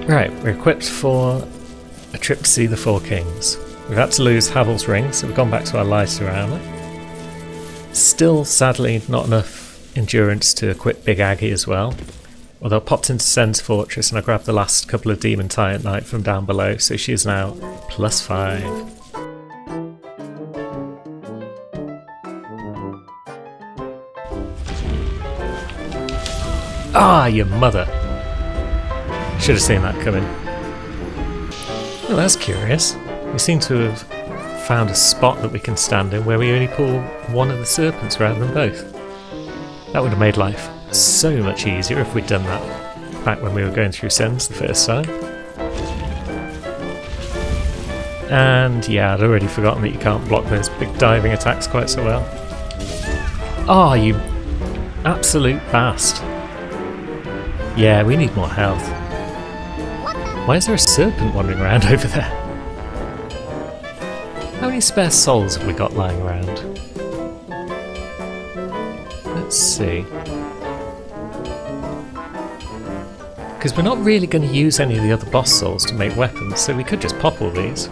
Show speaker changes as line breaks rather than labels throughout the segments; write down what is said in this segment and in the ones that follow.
Right, we're equipped for a trip to see the Four Kings. We've had to lose Havel's ring, so we've gone back to our lighter armour. Still, sadly, not enough endurance to equip Big Aggie as well. Although I popped into Sen's Fortress and I grabbed the last couple of Demon Titanite from down below, so she is now +5. Ah, your mother! Should have seen that coming. Well, that's curious. We seem to have found a spot that we can stand in where we only pull one of the serpents rather than both. That would have made life so much easier if we'd done that back when we were going through Sens the first time. And yeah, I'd already forgotten that you can't block those big diving attacks quite so well. Oh, you absolute bast. Yeah, we need more health. Why is there a serpent wandering around over there? How many spare souls have we got lying around? Let's see. Because we're not really going to use any of the other boss souls to make weapons, so we could just pop all these.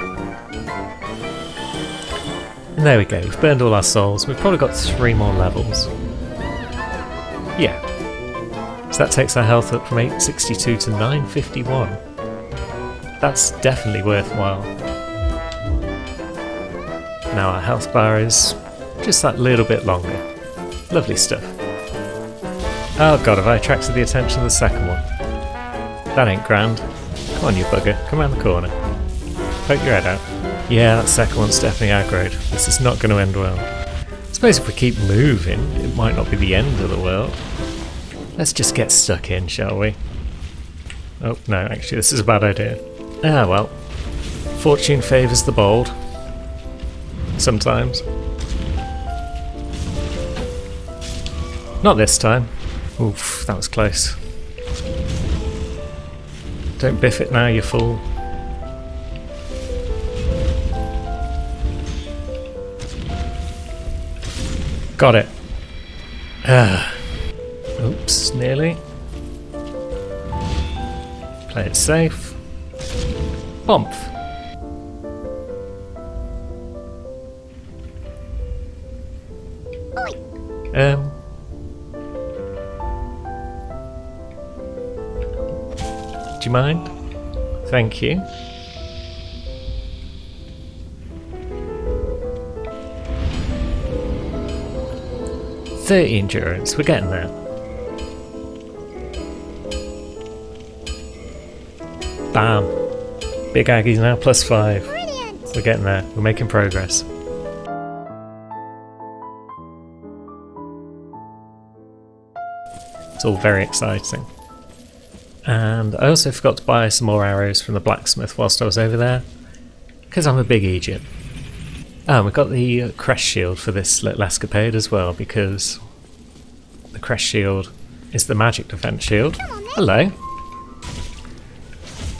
And there we go, we've burned all our souls. We've probably got 3 more levels. Yeah. So that takes our health up from 862 to 951. That's definitely worthwhile. Now our health bar is just that little bit longer. Lovely stuff. Oh god, have I attracted the attention of the second one? That ain't grand. Come on you bugger, come around the corner. Poke your head out. Yeah, that second one's definitely aggroed. This is not going to end well. I suppose if we keep moving, it might not be the end of the world. Let's just get stuck in, shall we? Oh, no, actually this is a bad idea. Ah well. Fortune favours the bold. Sometimes. Not this time. Oof, that was close. Don't biff it now, you fool. Got it. Oops, nearly. Play it safe. Bump. Do you mind? Thank you. Endurance, we're getting there. Bam! Big Aggie's now +5. Brilliant. We're getting there, we're making progress. It's all very exciting. And I also forgot to buy some more arrows from the blacksmith whilst I was over there, because I'm a big Egypt. Oh, we got the crest shield for this little escapade as well, because the crest shield is the magic defense shield. Hello.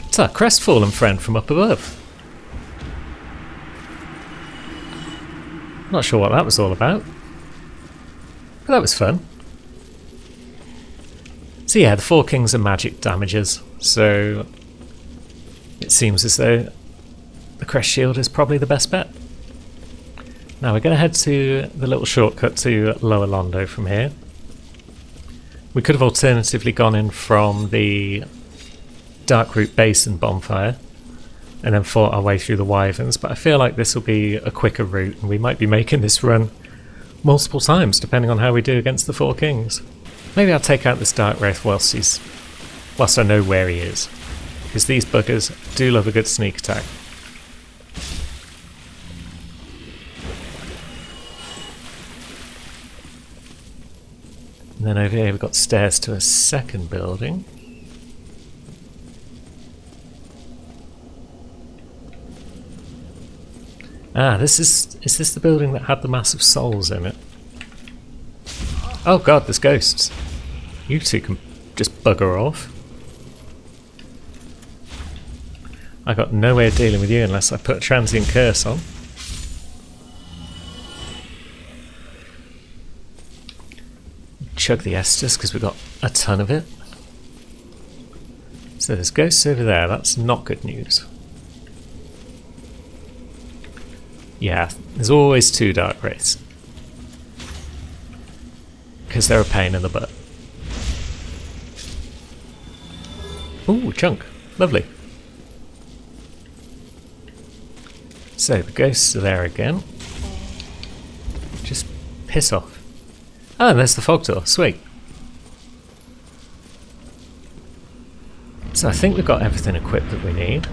It's our crestfallen friend from up above. Not sure what that was all about, but that was fun. So yeah, the Four Kings are magic damages, so it seems as though the crest shield is probably the best bet. Now we're going to head to the little shortcut to Lower Londo from here. We could have alternatively gone in from the Darkroot Basin bonfire and then fought our way through the Wyverns, but I feel like this will be a quicker route and we might be making this run multiple times depending on how we do against the Four Kings. Maybe I'll take out this Dark Wraith whilst I know where he is, because these buggers do love a good sneak attack. And then over here we've got stairs to a second building. Ah, is this the building that had the massive souls in it? Oh god, there's ghosts. You two can just bugger off. I got no way of dealing with you unless I put a transient curse on. Chug the Estus because we've got a ton of it. Is So there's ghosts over there, that's not good news. Yeah, there's always 2 dark wraiths. Because they're a pain in the butt. Ooh, chunk. Lovely. So the ghosts are there again. Just piss off. Oh, and there's the fog door. Sweet. So I think we've got everything equipped that we need.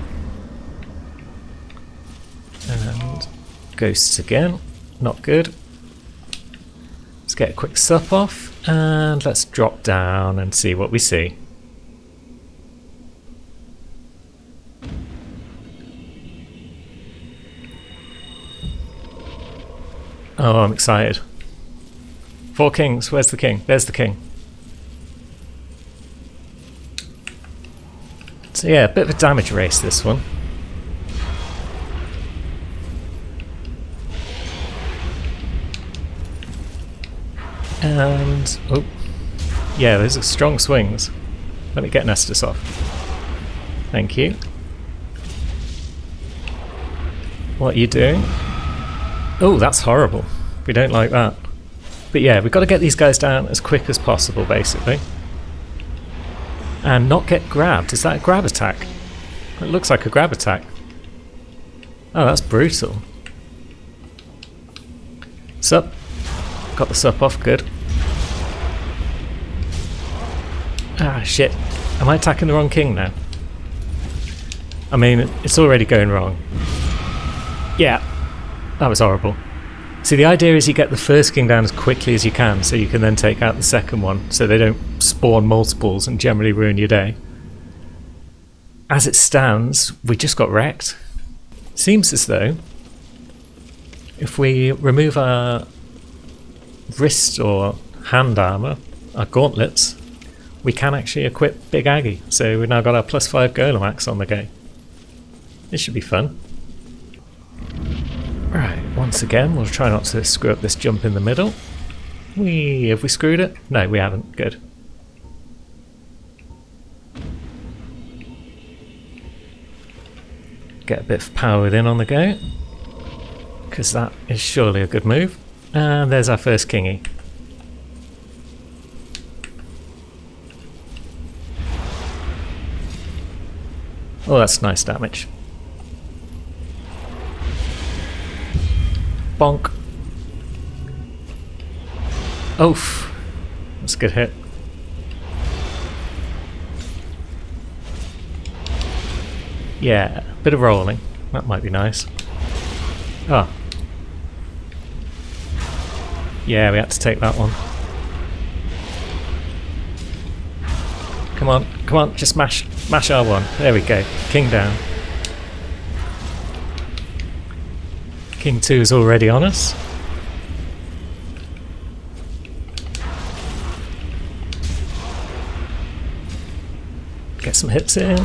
And ghosts again. Not good. Let's get a quick sup off and let's drop down and see what we see. Oh, I'm excited. 4 kings. Where's the king? There's the king. So yeah, a bit of a damage race this one. And oh, yeah, those are strong swings. Let me get Nestus off. Thank you. What are you doing? Oh, that's horrible. We don't like that. But yeah, we've got to get these guys down as quick as possible, basically. And not get grabbed. Is that a grab attack? It looks like a grab attack. Oh, that's brutal. Sup. Got the sup off, good. Ah, shit. Am I attacking the wrong king now? I mean, it's already going wrong. Yeah, that was horrible. See, the idea is you get the first king down as quickly as you can, so you can then take out the second one, so they don't spawn multiples and generally ruin your day. As it stands, we just got wrecked. Seems as though if we remove our wrist or hand armour, our gauntlets, we can actually equip Big Aggie. So we've now got our +5 golem axe on the go. This should be fun. Right, once again, we'll try not to screw up this jump in the middle. Have we screwed it? No, we haven't. Good. Get a bit of power within on the go, because that is surely a good move. And there's our first kingy. Oh, that's nice damage. Bonk. Oof. That's a good hit. Yeah, bit of rolling. That might be nice. Oh. Yeah, we had to take that one. Come on, just mash R1. There we go. King down. King 2 is already on us. Get some hits in.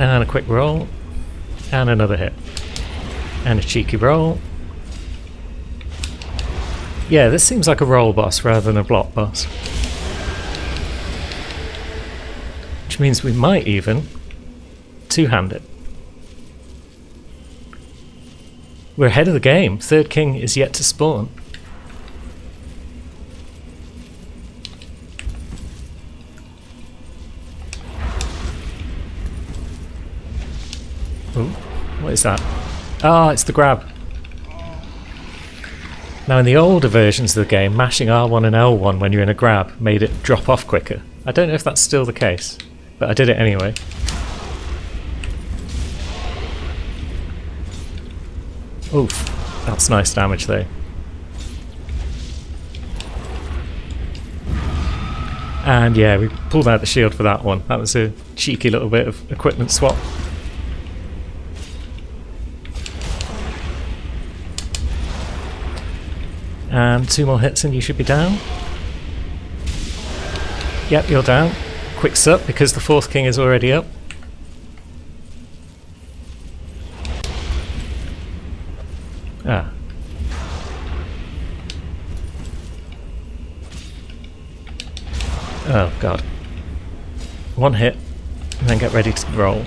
And a quick roll. And another hit. And a cheeky roll. Yeah, this seems like a roll boss rather than a block boss. Which means we might even two-hand it. We're ahead of the game. Third king is yet to spawn. Ooh, what is that? Ah, it's the grab. Now in the older versions of the game, mashing R1 and L1 when you're in a grab made it drop off quicker. I don't know if that's still the case, but I did it anyway. Oof, that's nice damage though. And yeah, we pulled out the shield for that one. That was a cheeky little bit of equipment swap. And 2 more hits and you should be down. Yep, you're down. Quick sup because the 4th king is already up. Ah. Oh god. 1 hit. And then get ready to roll.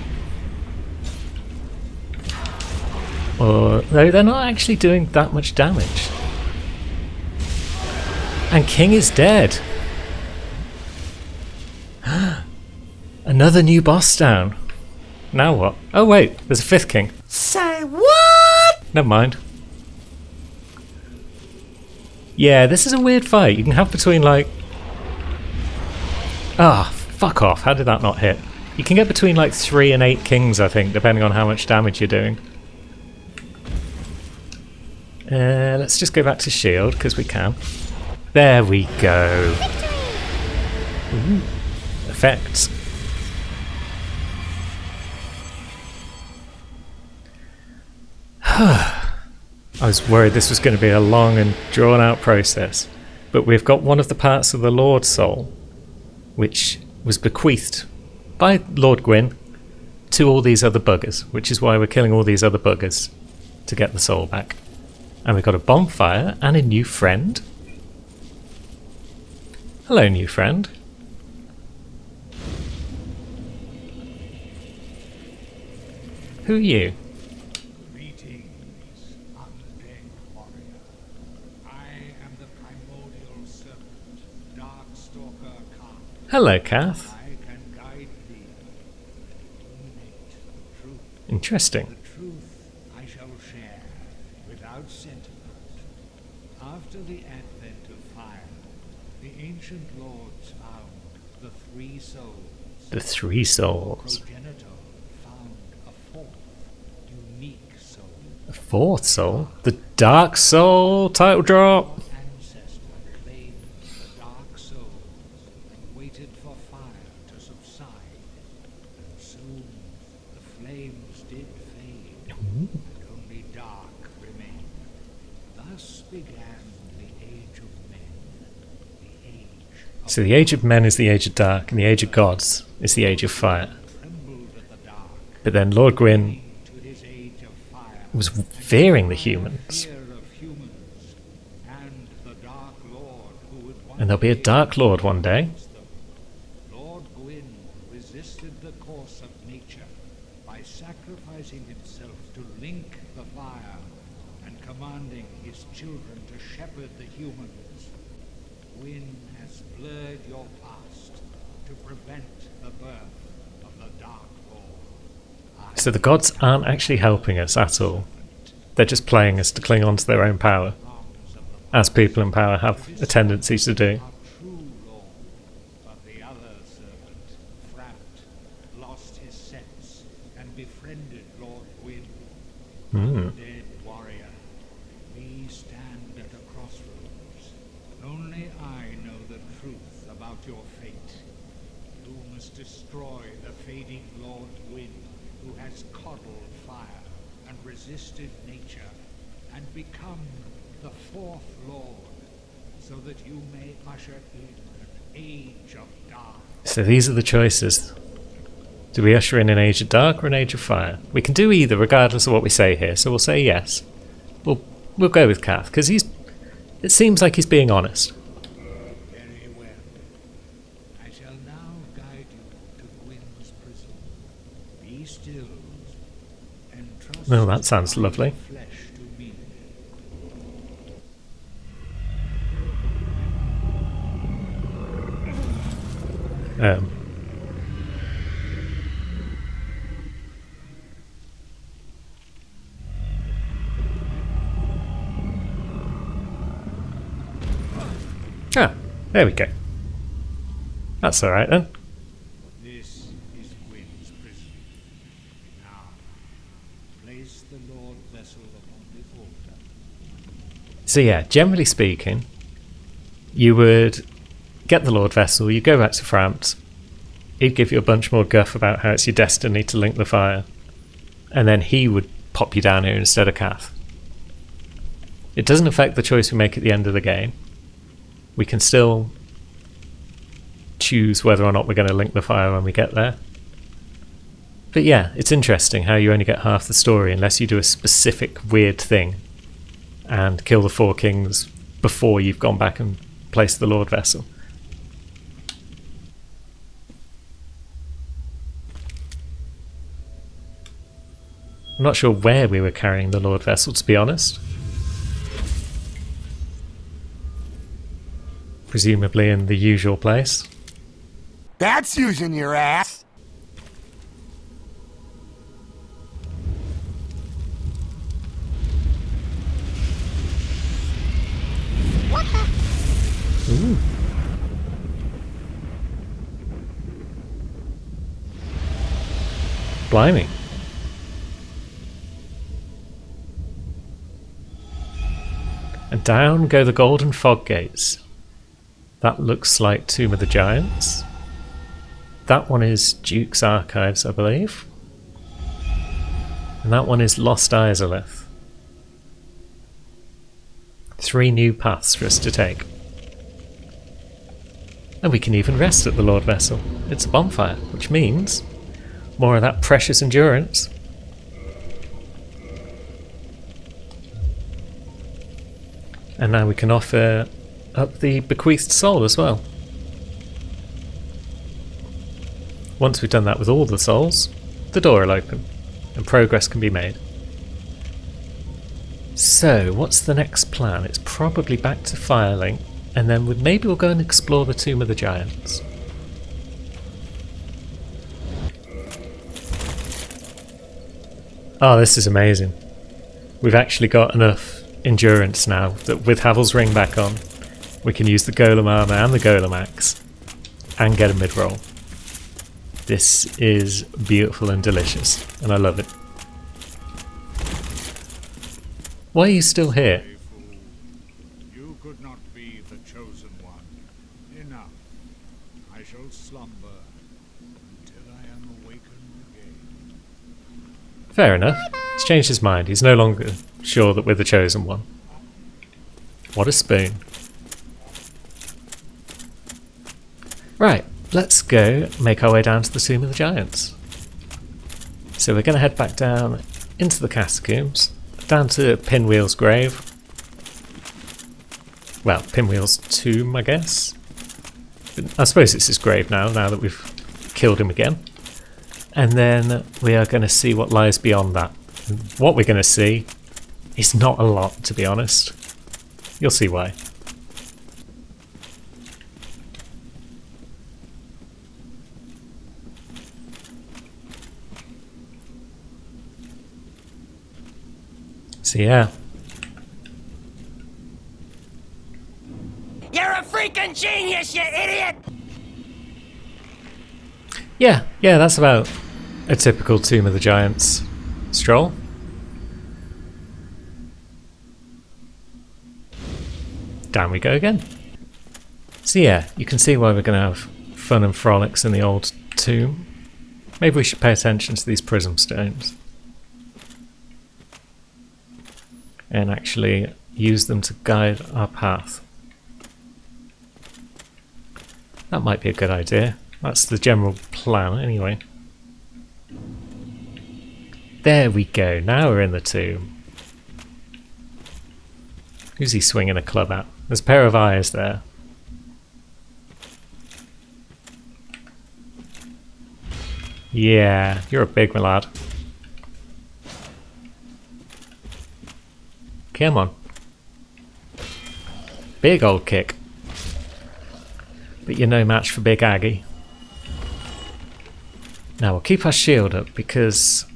Or, no, they're not actually doing that much damage. And King is dead. Another new boss down. Now what? Oh wait, there's a 5th king.
Say what?
Never mind. Yeah, this is a weird fight. You can have between like... Ah, fuck off. How did that not hit? You can get between like 3 and 8 kings, I think, depending on how much damage you're doing. Let's just go back to shield, because we can. There we go. Ooh, effects. I was worried this was going to be a long and drawn out process, but we've got one of the parts of the Lord Soul, which was bequeathed by Lord Gwyn to all these other buggers, which is why we're killing all these other buggers to get the soul back. And we've got a bonfire and a new friend. Hello, new friend. Who are you?
Greetings, undead warrior. I am the primordial serpent, Darkstalker Kath.
Hello, Kath.
I can guide thee. Illuminate the truth.
Interesting.
The truth I shall share without sentiment. After the advent of fire, the ancient lords found the 3 souls.
The 3 souls.
Progenitor found a 4th, unique soul.
The 4th soul? The Dark Soul title drop.
Ancestor claimed the dark souls and waited for fire to subside. And soon the flames did fade, and only dark remained. Thus began the Age of Men, the Age of
So the Age of Men is the Age of Dark, and the Age of Gods is the Age of Fire.
trembled at the dark,
But then Lord Gwyn
to his age of fire.
was fearing the humans.
Fear of humans, and the Dark Lord who would one
And there'll be a
day
Dark Lord one day.
them. Lord Gwyn resisted the course of nature by sacrificing himself to link the fire and commanding his children to shepherd the humans. Gwyn has blurred your past to prevent the birth of the Dark Lord.
So the gods aren't actually helping us at all. They're just playing us to cling on to their own power,
Arms of the
as people in power have a tendency to do.
our true Lord, but the other servant, Frapt, lost his sense and befriended Lord Gwyn. Dead warrior, we stand at a crossroads. Only I know the truth about your fate. You must destroy the fading Lord Gwyn, who has coddled fire and resisted nature, and become the 4th Lord, so that you may usher in an age of dark.
So these are the choices. Do we usher in an Age of Dark or an Age of Fire? We can do either regardless of what we say here, so we'll say yes. We'll go with Kath, because it seems like he's being honest.
Very well. I shall now guide you to Gwyn's prison. Be still, and trust
Oh, that sounds
my
lovely.
flesh to me.
Ah, there we go. That's alright then.
This is Gwyn's prison. Now, place the Lord vessel upon the altar.
So yeah, generally speaking, you would get the Lord Vessel, you go back to France, he'd give you a bunch more guff about how it's your destiny to link the fire, and then he would pop you down here instead of Kath. It doesn't affect the choice we make at the end of the game. We can still choose whether or not we're going to link the fire when we get there. But yeah, it's interesting how you only get half the story unless you do a specific weird thing and kill the 4 kings before you've gone back and placed the Lord Vessel. I'm not sure where we were carrying the Lord Vessel, to be honest. Presumably in the usual place.
That's using your ass.
Ooh. Blimey. And down go the golden fog gates. That looks like Tomb of the Giants. That one is Duke's Archives, I believe. And that one is Lost Izalith. 3 new paths for us to take. And we can even rest at the Lord Vessel. It's a bonfire, which means more of that precious endurance. And now we can offer up the bequeathed soul as well. Once we've done that with all the souls, the door will open and progress can be made. So, what's the next plan? It's probably back to Firelink, and then maybe we'll go and explore the Tomb of the Giants. Oh, this is amazing. We've actually got enough endurance now that with Havel's ring back on, we can use the Golem armor and the Golem axe and get a mid-roll. This is beautiful and delicious, and I love it. Why are you still here?
You could not be the chosen one. Enough. I shall slumber until I am awakened again.
Fair enough. He's changed his mind. He's no longer sure that we're the chosen one. What a spoon. Right, let's go make our way down to the Tomb of the Giants. So we're going to head back down into the catacombs, down to Pinwheel's grave. Well, Pinwheel's tomb, I guess. I suppose it's his grave now that we've killed him again. And then we are going to see what lies beyond that. What we're going to see is not a lot, to be honest. You'll see why. So yeah.
You're a freaking genius, you idiot!
Yeah, that's about a typical Tomb of the Giants stroll. Down we go again. So yeah, you can see why we're going to have fun and frolics in the old tomb. Maybe we should pay attention to these prism stones and actually use them to guide our path. That might be a good idea. That's the general plan anyway. There we go, now we're in the tomb. Who's he swinging a club at? There's a pair of eyes there. Yeah, you're a big lad. Come on. Big old kick. But you're no match for Big Aggie. Now we'll keep our shield up because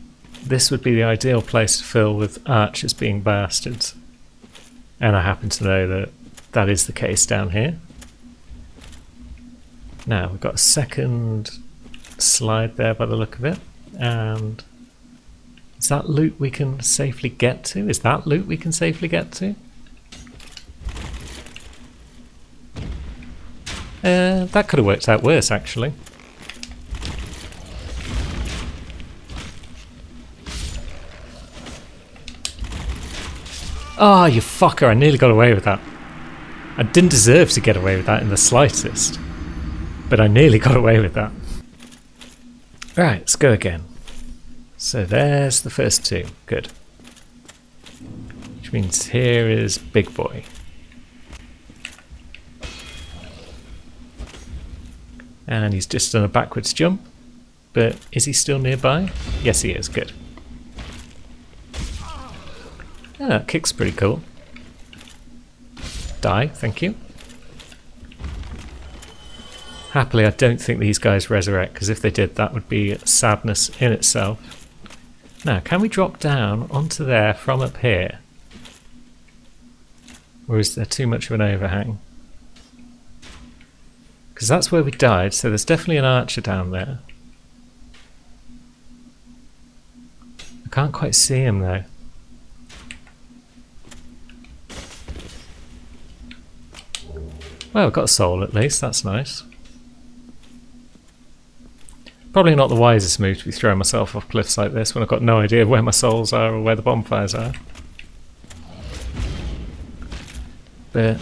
this would be the ideal place to fill with archers being bastards. And I happen to know that that is the case down here. Now we've got a second slide there by the look of it. And is that loot we can safely get to? Is that loot we can safely get to? That could have worked out worse actually. Oh, you fucker, I nearly got away with that. I didn't deserve to get away with that in the slightest. But I nearly got away with that. Right, let's go again. So there's the first two. Good. Which means here is Big Boy. And he's just done a backwards jump. But is he still nearby? Yes, he is. Good. Yeah, that kick's pretty cool. Die, thank you. Happily, I don't think these guys resurrect, because if they did, that would be sadness in itself. Now, can we drop down onto there from up here? Or is there too much of an overhang? Because that's where we died, so there's definitely an archer down there. I can't quite see him though. Well, I've got a soul at least, that's nice. Probably not the wisest move to be throwing myself off cliffs like this when I've got no idea where my souls are or where the bonfires are. But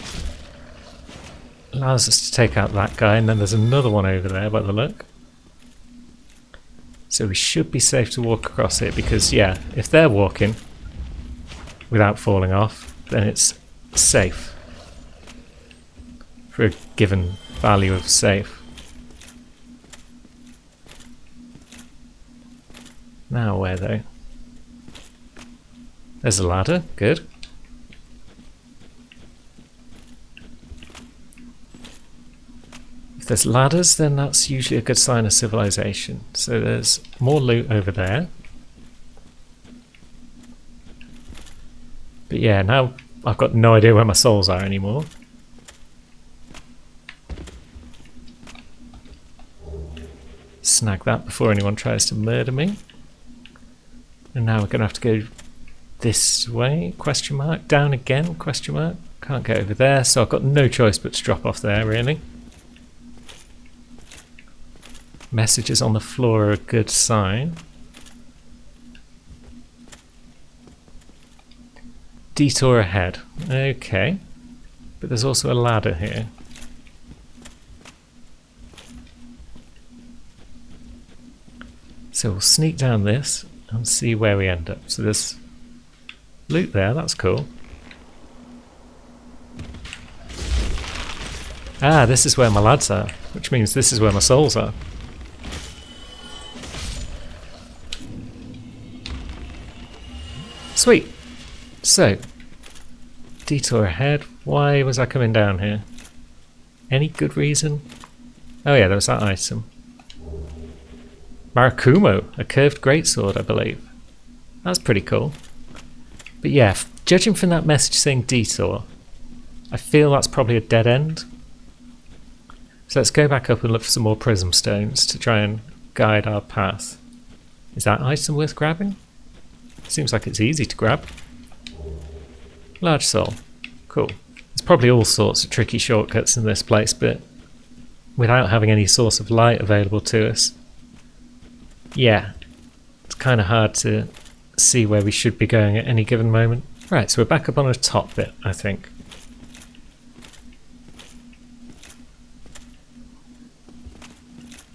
allows us to take out that guy, and then there's another one over there by the look. So we should be safe to walk across it because, yeah, if they're walking without falling off, then it's safe for a given value of safe. Now where though? There's a ladder, good. If there's ladders, then that's usually a good sign of civilization. So there's more loot over there. But yeah, now I've got no idea where my souls are anymore. Snag that before anyone tries to murder me. And now we're going to have to go this way, question mark, down again, question mark. Can't get over there, so I've got no choice but to drop off there, really. Messages on the floor are a good sign. Detour ahead. Okay. But there's also a ladder here. So we'll sneak down this and see where we end up. So there's loot there, that's cool. Ah, this is where my lads are, which means this is where my souls are. Sweet. So, detour ahead. Why was I coming down here? Any good reason? Oh yeah, there was that item. Marakumo, a curved greatsword, I believe. That's pretty cool. But yeah, judging from that message saying detour, I feel that's probably a dead end. So let's go back up and look for some more prism stones to try and guide our path. Is that item worth grabbing? Seems like it's easy to grab. Large soul. Cool. There's probably all sorts of tricky shortcuts in this place, but without having any source of light available to us, yeah, it's kind of hard to see where we should be going at any given moment. Right, so we're back up on the top bit, I think.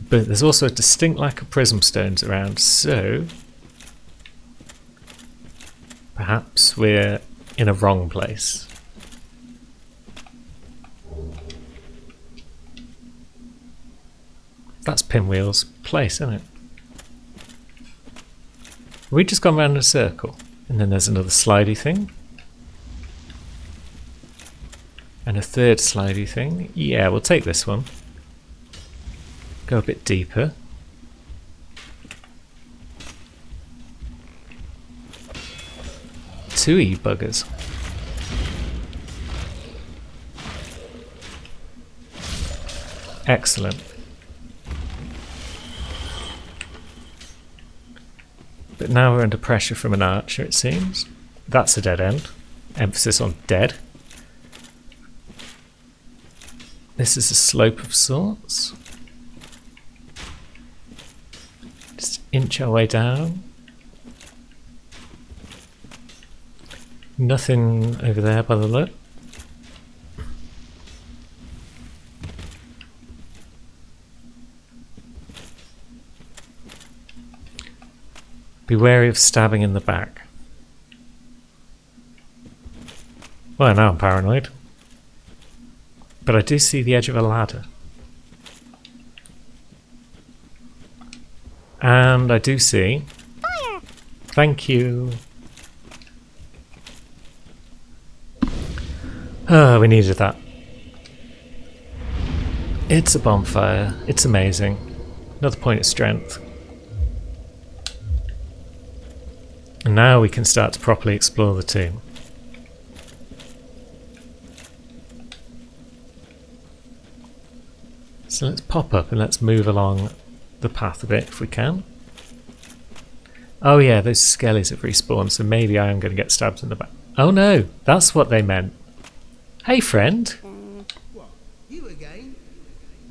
But there's also a distinct lack of prism stones around, so perhaps we're in a wrong place. That's Pinwheel's place, isn't it? We just gone round in a circle. And then there's another slidey thing. And a third slidey thing. Yeah, we'll take this one. Go a bit deeper. Two e-buggers. Excellent. But now we're under pressure from an archer, it seems. That's a dead end. Emphasis on dead. This is a slope of sorts. Just inch our way down. Nothing over there by the look. Be wary of stabbing in the back. Well, now I'm paranoid. But I do see the edge of a ladder. And I do see... Fire! Thank you. Oh, we needed that. It's a bonfire. It's amazing. Another point of strength. And now we can start to properly explore the tomb. So let's pop up and let's move along the path a bit if we can. Oh yeah, those skellies have respawned, so maybe I am going to get stabbed in the back. Oh no, that's what they meant. Hey friend.
What, you again?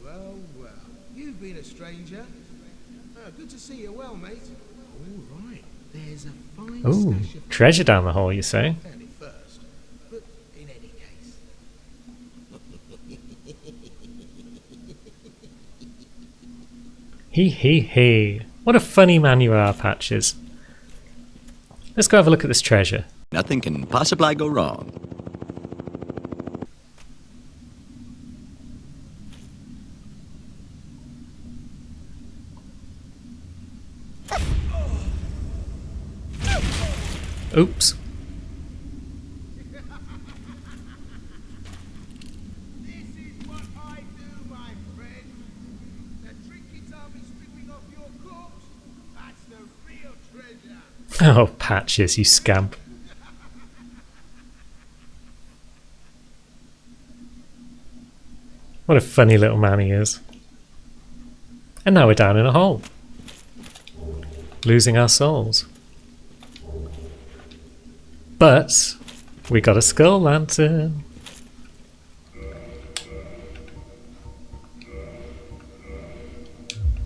Well, well, you've been a stranger. Good to see you well, mate. All right, there's a fine
Ooh,
stash of
treasure down the hole, you say?
found it first, but in any case.
Hee hee hee. What a funny man you are, Patches. Let's go have a look at this treasure.
Nothing can possibly go wrong.
Oops.
This is what I do, my friend. The trinkets I'll be stripping off your corpse, that's the real treasure.
Oh, Patches, you scamp. What a funny little man he is. And now we're down in a hole. Losing our souls. But we got a skull lantern.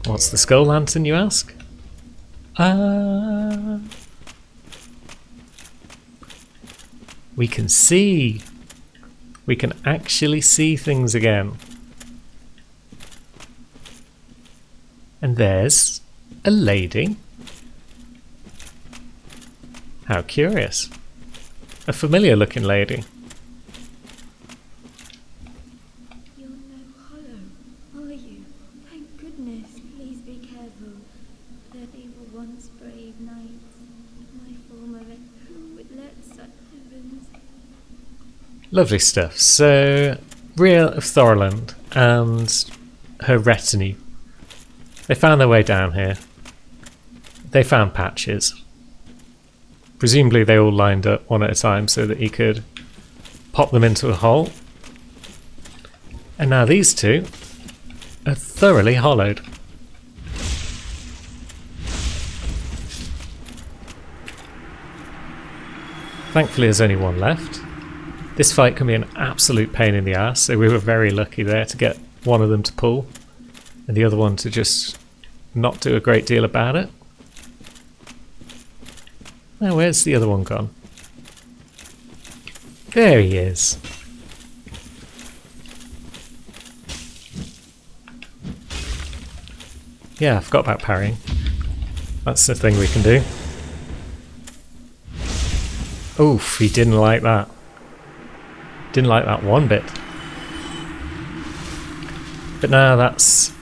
What's the skull lantern, you ask? We can see. We can actually see things again. And there's a lady. How curious. A familiar looking lady.
You're no hollow, are you? Thank goodness. Please be careful. They were once brave knights. My former who would let such heavens.
Lovely stuff. So, Rhea of Thorland and her retinue. They found their way down here. They found Patches. Presumably they all lined up one at a time so that he could pop them into a hole. And now these two are thoroughly hollowed. Thankfully there's only one left. This fight can be an absolute pain in the ass, so we were very lucky there to get one of them to pull and the other one to just not do a great deal about it. Now, where's the other one gone? There he is. Yeah, I forgot about parrying. That's the thing we can do. Oof, he didn't like that. Didn't like that one bit. But now that's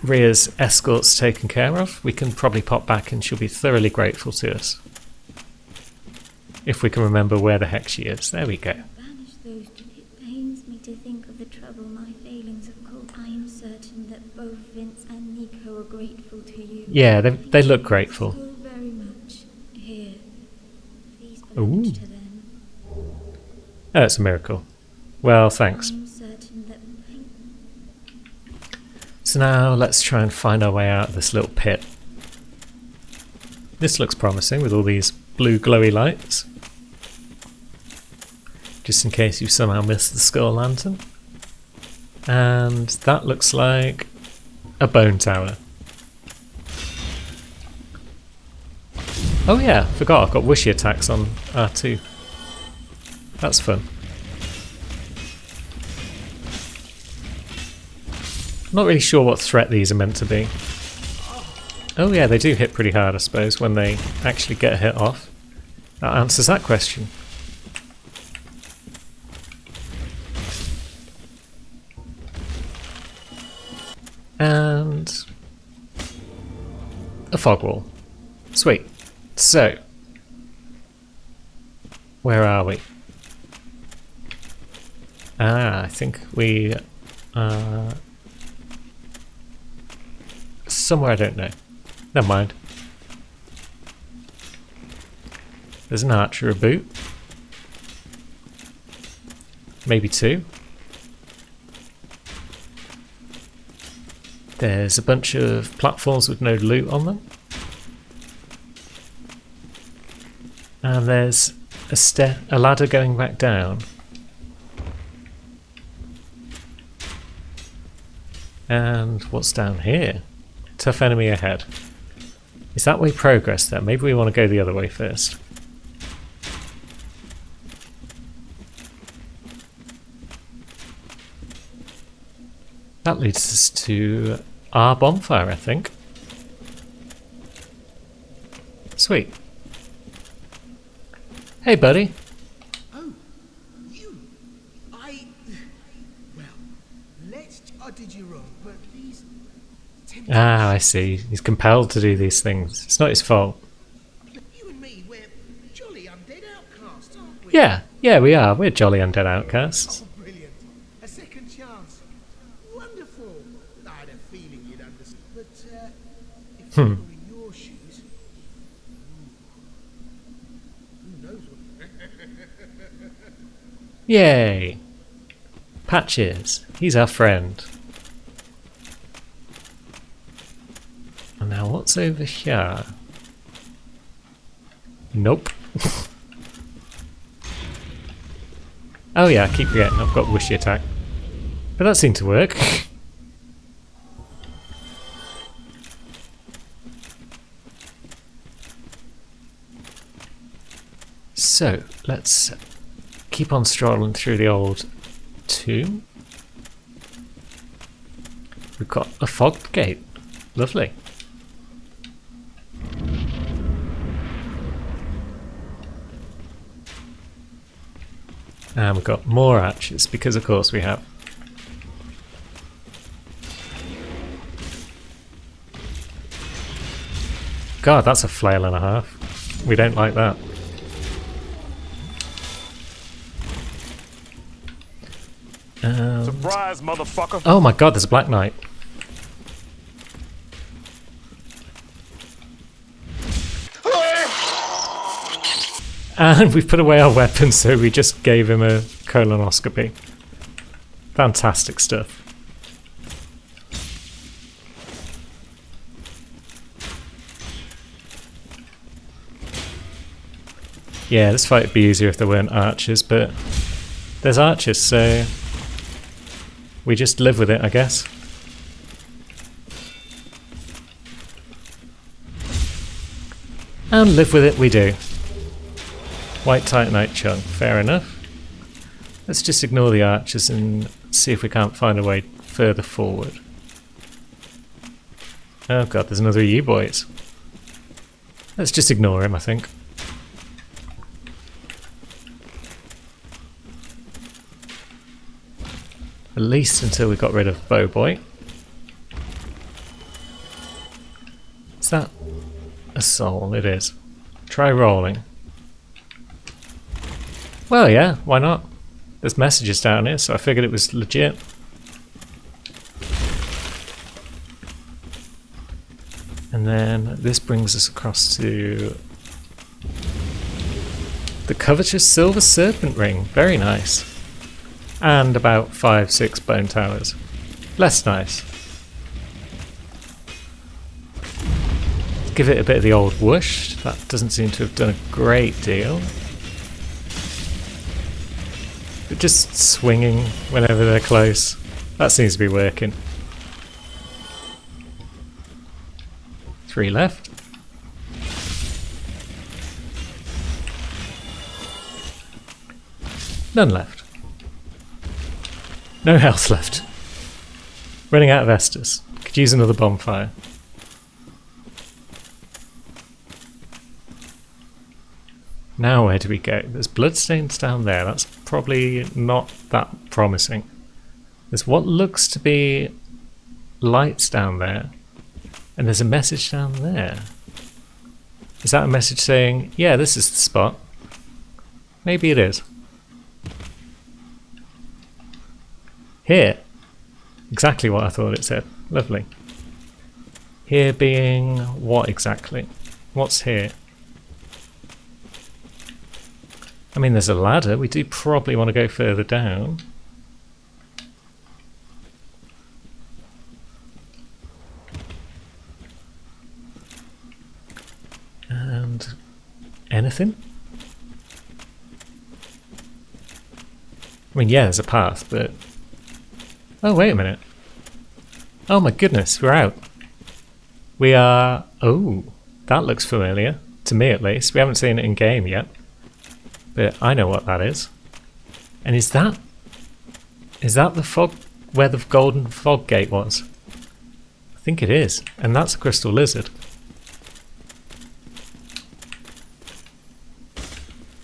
Rhea's escorts taken care of, we can probably pop back and she'll be thoroughly grateful to us. If we can remember where the heck she is. There we go.
Banish those. It pains me to think of the trouble my failings have caused. I am certain that both Vince and Nico are grateful to you.
Yeah, they look grateful.
So very much. Here. These
Ooh.
belong to them.
Oh, it's a miracle. Well, thanks.
I am certain that
So now let's try and find our way out of this little pit. This looks promising with all these blue glowy lights. Just in case you somehow missed the skull lantern. And that looks like a bone tower. Oh yeah, forgot I've got wishy attacks on R2. That's fun. Not really sure what threat these are meant to be. Oh yeah, they do hit pretty hard, I suppose, when they actually get a hit off. That answers that question. And a fog wall. Sweet. So, where are we? I think we somewhere I don't know. Never mind. There's an archer, a boot. Maybe two. There's a bunch of platforms with no loot on them. And there's a ladder going back down. And what's down here? Tough enemy ahead. Is that way progress then? Maybe we want to go the other way first. That leads us to our bonfire, I think. Sweet. Hey, buddy.
Oh, you. Well, I did you wrong, but these.
Ah, I see. He's compelled to do these things. It's not his fault.
You and me, we're jolly undead outcasts, aren't we?
Yeah, we are. We're jolly undead outcasts.
Oh, brilliant. A second chance. Wonderful. I had a feeling you'd understand. But, if you were in your shoes, who knows what...
Yay! Patches. He's our friend. And now what's over here? Nope. Oh yeah, I keep forgetting I've got wishy attack. But that seemed to work. So, let's keep on strolling through the old tomb. We've got a fogged gate. Lovely. And we've got more archers, because of course we have. God, that's a flail and a half. We don't like that.
Surprise, motherfucker!
Oh my god, there's a Black Knight. And we've put away our weapons, so we just gave him a colonoscopy. Fantastic stuff. Yeah, this fight would be easier if there weren't archers, but there's archers, so we just live with it, I guess. And live with it we do. White Titanite chunk, fair enough. Let's just ignore the archers and see if we can't find a way further forward. Oh god, there's another U-boys. Let's just ignore him, I think. At least until we got rid of Bowboy. Is that a soul? It is. Try rolling. Well, yeah, why not? There's messages down here, so I figured it was legit. And then this brings us across to the covetous Silver Serpent Ring. Very nice. And about 5-6 bone towers. Less nice. Give it a bit of the old whoosh. That doesn't seem to have done a great deal. But just swinging whenever they're close. That seems to be working. 3 left. None left. No health left. Running out of Estus. Could use another bonfire. Now where do we go? There's bloodstains down there. That's probably not that promising. There's what looks to be lights down there. And there's a message down there. Is that a message saying, yeah, this is the spot? Maybe it is. Here. Exactly what I thought it said. Lovely. Here being what exactly? What's here? I mean, there's a ladder. We do probably want to go further down. And anything? I mean, yeah, there's a path, but... Oh, wait a minute. Oh my goodness, we're out. We are... Oh, that looks familiar. To me, at least. We haven't seen it in game yet. But I know what that is. And is that the fog... where the golden fog gate was? I think it is. And that's a crystal lizard.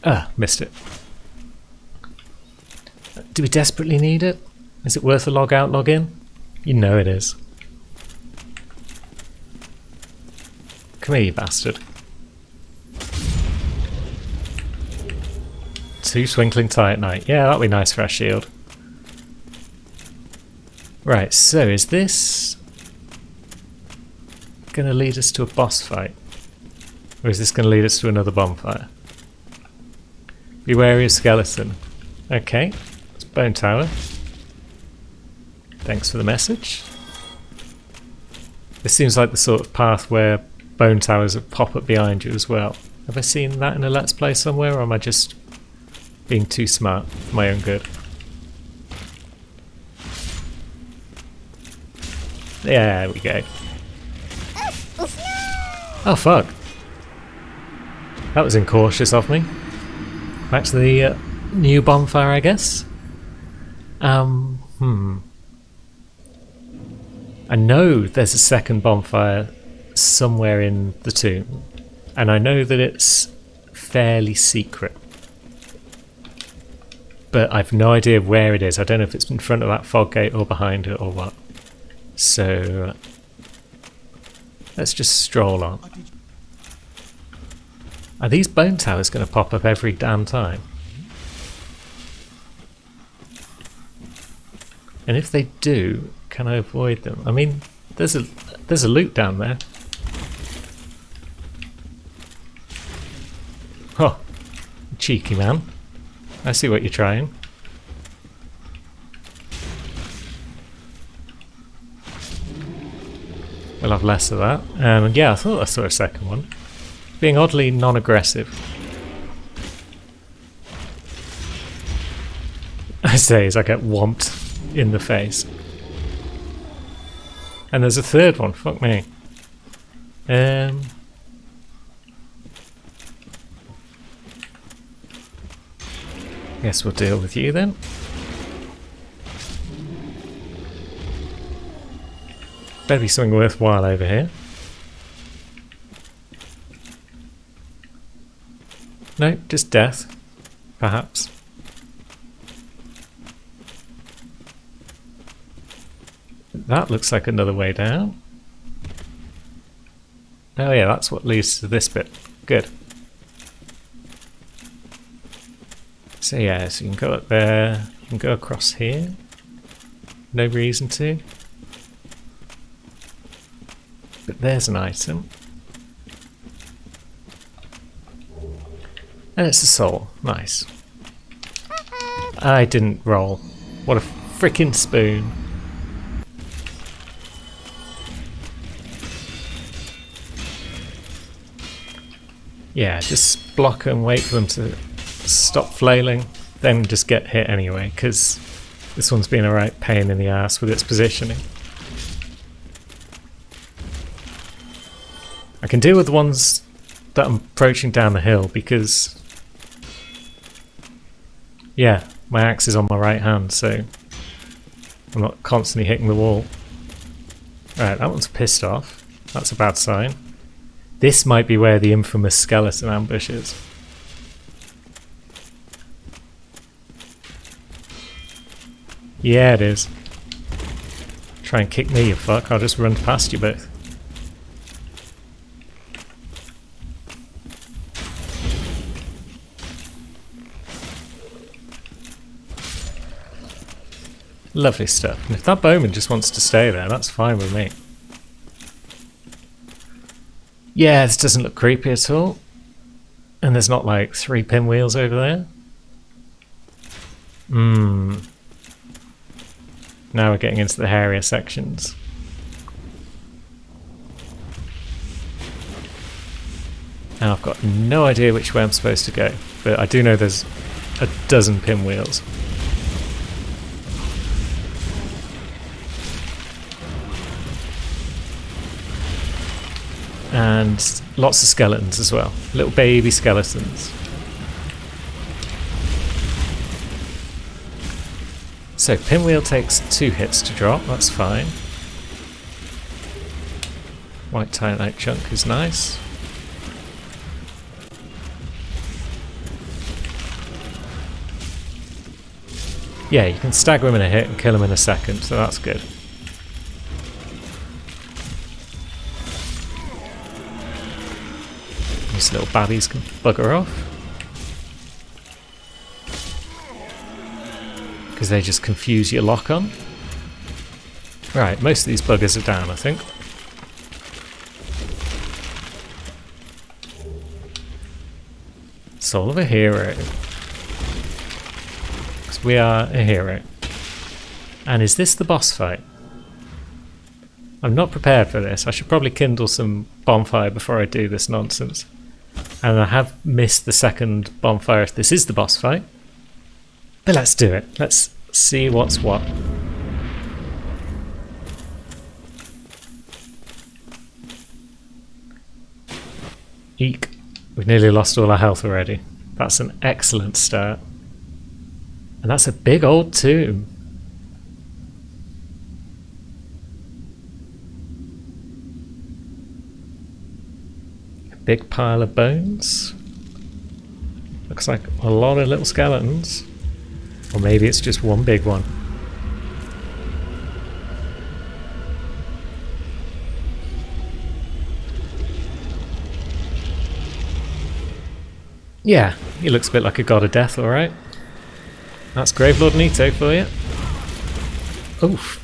Ah, missed it. Do we desperately need it? Is it worth a log out, log in? You know it is. Come here, you bastard. 2 twinkling titanite. Yeah, that'll be nice for our shield. Right, so is this going to lead us to a boss fight? Or is this going to lead us to another bonfire? Be wary of skeleton. Okay, it's Bone Tower. Thanks for the message. This seems like the sort of path where bone towers would pop up behind you as well. Have I seen that in a Let's Play somewhere, or am I just being too smart for my own good? There we go. Oh fuck. That was incautious of me. Back to the new bonfire, I guess. I know there's a second bonfire somewhere in the tomb, and I know that it's fairly secret. But I've no idea where it is. I don't know if it's in front of that fog gate or behind it or what. So let's just stroll on. Are these bone towers going to pop up every damn time? And if they do, can I avoid them? I mean, there's a loot down there. Oh, cheeky man. I see what you're trying. We'll have less of that. And yeah, I thought I saw a second one. Being oddly non-aggressive. I say as I get whomped in the face. And there's a third one, fuck me. Guess we'll deal with you then. Better be something worthwhile over here. No, just death, perhaps. That looks like another way down. Oh yeah, that's what leads to this bit. Good. So yeah, so you can go up there, you can go across here. No reason to. But there's an item. And it's a soul. Nice. I didn't roll. What a frickin' spoon. Yeah, just block and wait for them to stop flailing, then just get hit anyway, because this one's been a right pain in the ass with its positioning. I can deal with the ones that I'm approaching down the hill because, yeah, my axe is on my right hand, so I'm not constantly hitting the wall. Right, that one's pissed off. That's a bad sign. This might be where the infamous skeleton ambush is. Yeah, it is. Try and kick me, you fuck. I'll just run past you both. Lovely stuff. And if that bowman just wants to stay there, that's fine with me. Yeah, this doesn't look creepy at all. And there's not like 3 pinwheels over there. Now we're getting into the hairier sections. Now I've got no idea which way I'm supposed to go, but I do know there's a dozen pinwheels. And lots of skeletons as well. Little baby skeletons. So pinwheel takes 2 hits to drop, that's fine. White titanite chunk is nice. Yeah, you can stagger him in a hit and kill him in a second, so that's good. These little baddies can bugger off. Because they just confuse your lock-on. Right, most of these buggers are down, I think. Soul of a hero. Because we are a hero. And is this the boss fight? I'm not prepared for this. I should probably kindle some bonfire before I do this nonsense. And I have missed the second bonfire if this is the boss fight. But let's do it. Let's see what's what. Eek. We've nearly lost all our health already. That's an excellent start. And that's a big old tomb. A big pile of bones. Looks like a lot of little skeletons. Or maybe it's just one big one. Yeah, he looks a bit like a god of death, alright. That's Gravelord Nito for you. Oof,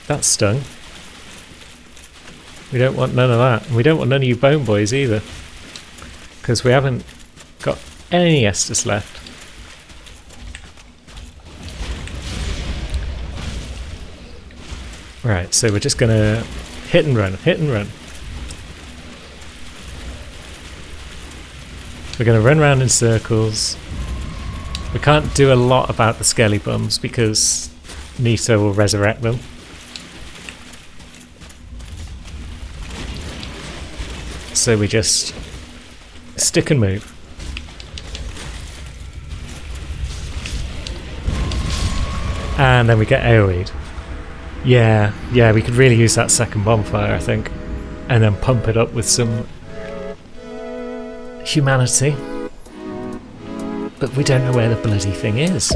that stung. We don't want none of that. And we don't want none of you bone boys either. Because we haven't got any Estus left. Right, so we're just gonna hit and run, hit and run. We're gonna run around in circles. We can't do a lot about the skelly bums because Nito will resurrect them. So we just stick and move. And then we get AoE'd. Yeah, we could really use that second bonfire, I think. And then pump it up with some humanity. But we don't know where the bloody thing is.